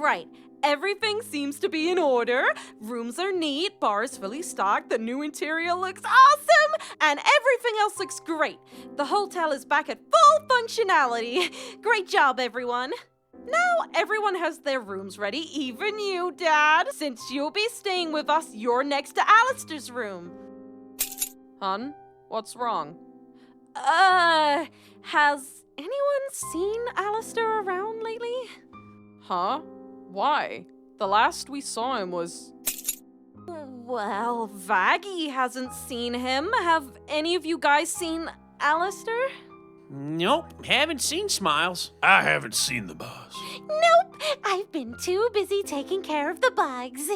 right. Everything seems to be in order. Rooms are neat, bars fully stocked, the new interior looks awesome, and everything else looks great. The hotel is back at full functionality. Great job, everyone. Now everyone has their rooms ready, even you, Dad. Since you'll be staying with us, you're next to Alastor's room. Hun, what's wrong? Has anyone seen Alastor around lately? Huh? Why? The last we saw him was... Well, Vaggie hasn't seen him. Have any of you guys seen Alastor? Nope, haven't seen Smiles. I haven't seen the boss. Nope, I've been too busy taking care of the bugs.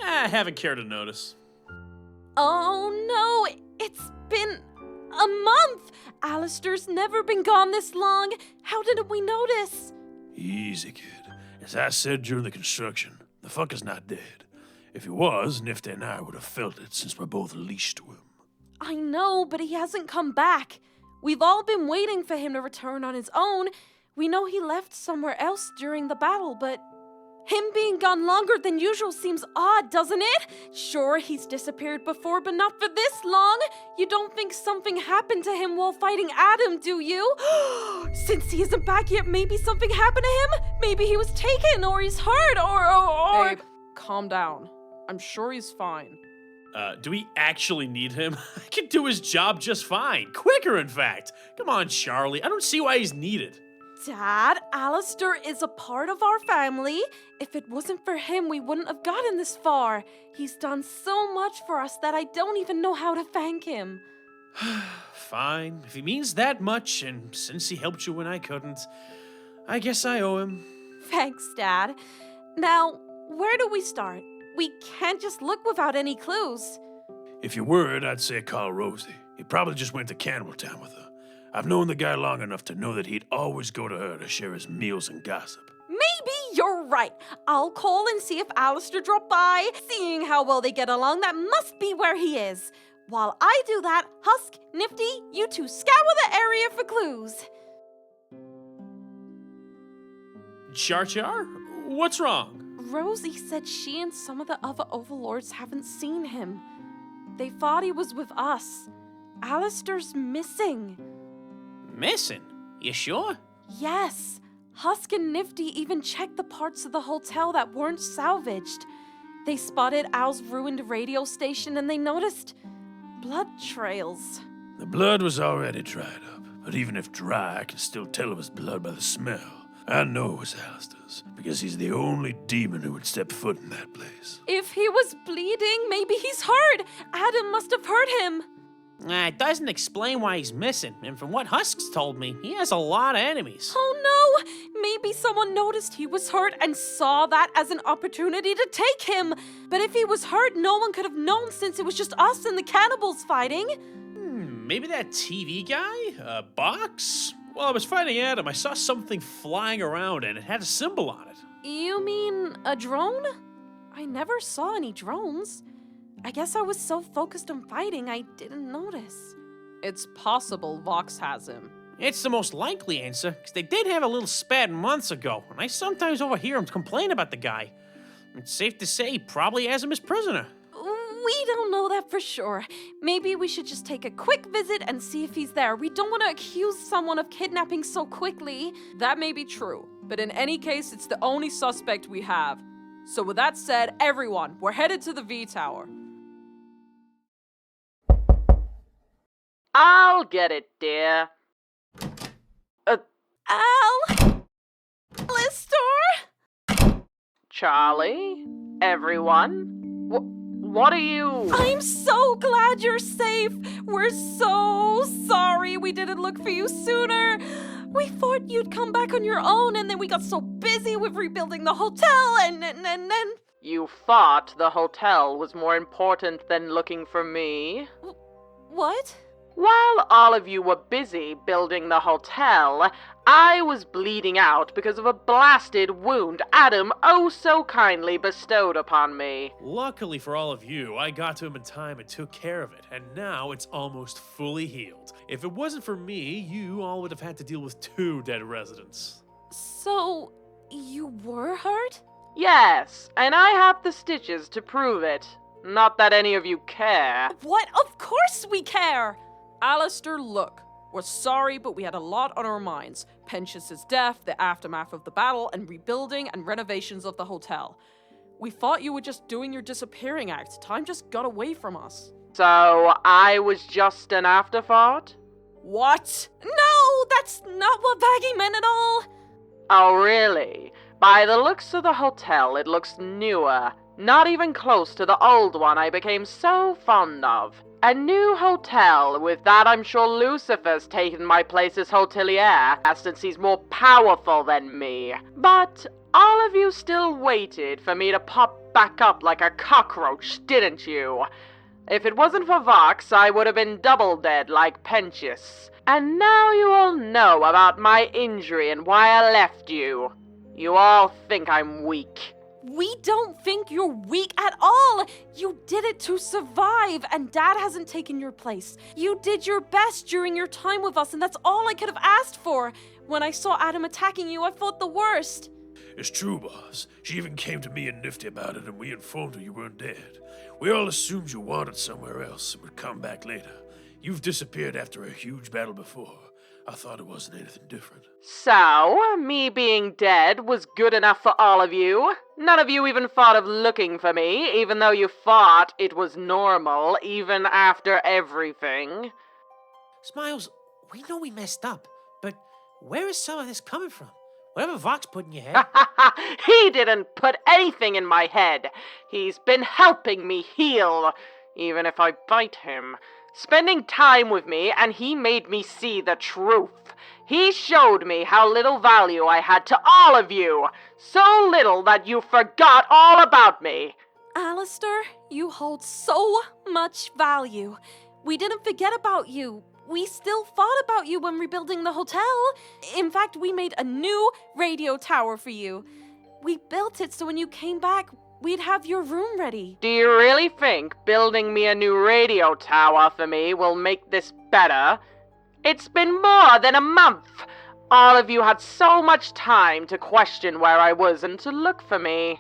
I haven't cared to notice. Oh no, it's been a month! Alastor's never been gone this long. How didn't we notice? Easy, kid. As I said during the construction, the fucker's not dead. If he was, Nifty and I would have felt it since we're both leashed to him. I know, but he hasn't come back. We've all been waiting for him to return on his own. We know he left somewhere else during the battle, but him being gone longer than usual seems odd, doesn't it? Sure, he's disappeared before, but not for this long. You don't think something happened to him while fighting Adam, do you? Since he isn't back yet, maybe something happened to him? Maybe he was taken, or he's hurt, or... Babe, calm down. I'm sure he's fine. Do we actually need him? I can do his job just fine. Quicker, in fact. Come on, Charlie. I don't see why he's needed. Dad, Alastor is a part of our family. If it wasn't for him, we wouldn't have gotten this far. He's done so much for us that I don't even know how to thank him. Fine. If he means that much, and since he helped you when I couldn't, I guess I owe him. Thanks, Dad. Now, where do we start? We can't just look without any clues. If you would, I'd say call Rosie. He probably just went to Cannibal Town with her. I've known the guy long enough to know that he'd always go to her to share his meals and gossip. Maybe you're right. I'll call and see if Alastor dropped by. Seeing how well they get along, that must be where he is. While I do that, Husk, Nifty, you two scour the area for clues. Char Char? What's wrong? Rosie said she and some of the other overlords haven't seen him. They thought he was with us. Alastor's missing. Missing? You sure? Yes. Husk and Nifty even checked the parts of the hotel that weren't salvaged. They spotted Al's ruined radio station and they noticed blood trails. The blood was already dried up, but even if dry, I can still tell it was blood by the smell. I know it was Alastor's, because he's the only demon who would step foot in that place. If he was bleeding, maybe he's hurt. Adam must have hurt him. It doesn't explain why he's missing, and from what Husk's told me, he has a lot of enemies. Oh no! Maybe someone noticed he was hurt and saw that as an opportunity to take him. But if he was hurt, no one could have known since it was just us and the cannibals fighting. Maybe that TV guy? Box? While I was fighting Adam, I saw something flying around and it had a symbol on it. You mean a drone? I never saw any drones. I guess I was so focused on fighting I didn't notice. It's possible Vox has him. It's the most likely answer, because they did have a little spat months ago, and I sometimes overhear him complain about the guy. It's safe to say he probably has him as prisoner. We don't know that for sure. Maybe we should just take a quick visit and see if he's there. We don't want to accuse someone of kidnapping so quickly. That may be true, but in any case, it's the only suspect we have. So with that said, everyone, we're headed to the V Tower. I'll get it, dear. Alastor? Charlie? Everyone? What are you... I'm so glad you're safe. We're so sorry we didn't look for you sooner. We thought you'd come back on your own, and then we got so busy with rebuilding the hotel, and... You thought the hotel was more important than looking for me? What? While all of you were busy building the hotel, I was bleeding out because of a blasted wound Adam oh so kindly bestowed upon me. Luckily for all of you, I got to him in time and took care of it, and now it's almost fully healed. If it wasn't for me, you all would have had to deal with 2 dead residents. So, you were hurt? Yes, and I have the stitches to prove it. Not that any of you care. What? Of course we care! Alastor, look. We're sorry, but we had a lot on our minds. Pentius's death, the aftermath of the battle, and rebuilding and renovations of the hotel. We thought you were just doing your disappearing act. Time just got away from us. So, I was just an afterthought? What? No, that's not what Vaggie meant at all. Oh, really? By the looks of the hotel, it looks newer. Not even close to the old one I became so fond of. A new hotel. With that, I'm sure Lucifer's taken my place as hotelier, since he's more powerful than me. But all of you still waited for me to pop back up like a cockroach, didn't you? If it wasn't for Vox, I would have been double dead like Pentius. And now you all know about my injury and why I left you. You all think I'm weak. We don't think you're weak at all. You did it to survive, and Dad hasn't taken your place. You did your best during your time with us, and that's all I could have asked for. When I saw Adam attacking you, I thought the worst. It's true, boss. She even came to me and Nifty about it, and we informed her you weren't dead. We all assumed you wandered somewhere else and would come back later. You've disappeared after a huge battle before. I thought it wasn't anything different. So, me being dead was good enough for all of you? None of you even thought of looking for me, even though you thought it was normal, even after everything? Smiles, we know we messed up, but where is some of this coming from? Whatever Vox put in your head. He didn't put anything in my head. He's been helping me heal, even if I bite him. Spending time with me, and he made me see the truth. He showed me how little value I had to all of you. So little that you forgot all about me. Alastor, you hold so much value. We didn't forget about you. We still thought about you when rebuilding the hotel. In fact, we made a new radio tower for you. We built it so when you came back, we'd have your room ready. Do you really think building me a new radio tower for me will make this better? It's been more than a month. All of you had so much time to question where I was and to look for me.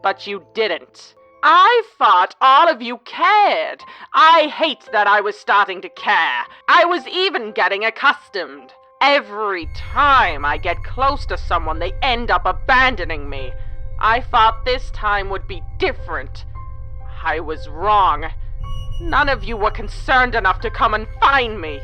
But you didn't. I thought all of you cared. I hate that I was starting to care. I was even getting accustomed. Every time I get close to someone, they end up abandoning me. I thought this time would be different. I was wrong. None of you were concerned enough to come and find me.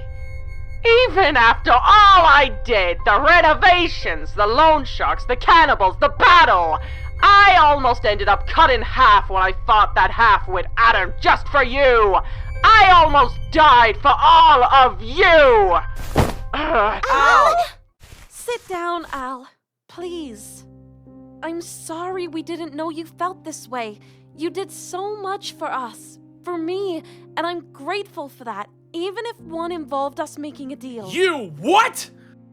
Even after all I did, the renovations, the loan sharks, the cannibals, the battle, I almost ended up cut in half when I fought that half with Adam just for you. I almost died for all of you. Al! Sit down, Al. Please. I'm sorry we didn't know you felt this way. You did so much for us, for me, and I'm grateful for that, even if one involved us making a deal. You what?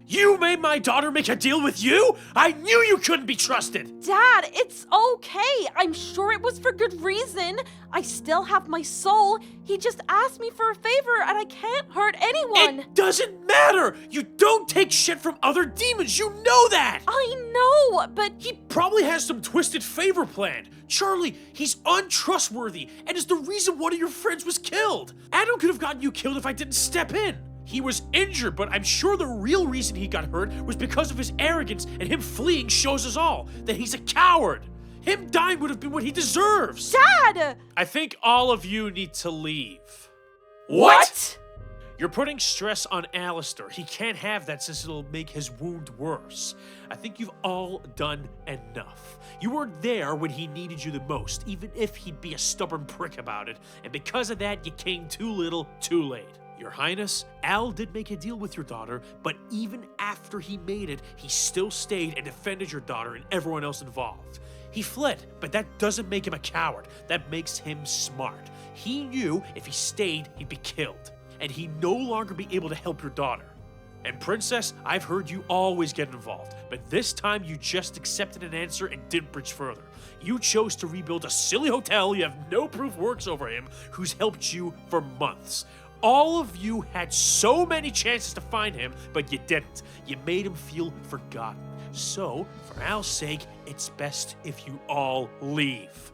You made my daughter make a deal with you? I knew you couldn't be trusted! Dad, it's okay. I'm sure it was for good reason. I still have my soul. He just asked me for a favor, and I can't hurt anyone. It doesn't matter! You don't take shit from other demons, you know that! I know, but He probably has some twisted favor planned. Charlie, he's untrustworthy, and is the reason one of your friends was killed. Adam could have gotten you killed if I didn't step in. He was injured, but I'm sure the real reason he got hurt was because of his arrogance, and him fleeing shows us all that he's a coward. Him dying would have been what he deserves. Dad! I think all of you need to leave. What? You're putting stress on Alastor. He can't have that since it'll make his wound worse. I think you've all done enough. You were there when he needed you the most, even if he'd be a stubborn prick about it, and because of that, you came too little, too late. Your Highness, Al did make a deal with your daughter, but even after he made it, he still stayed and defended your daughter and everyone else involved. He fled, but that doesn't make him a coward. That makes him smart. He knew if he stayed, he'd be killed, and he'd no longer be able to help your daughter. And Princess, I've heard you always get involved, but this time you just accepted an answer and didn't bridge further. You chose to rebuild a silly hotel you have no proof works over him, who's helped you for months. All of you had so many chances to find him, but you didn't. You made him feel forgotten. So, for Al's sake, it's best if you all leave.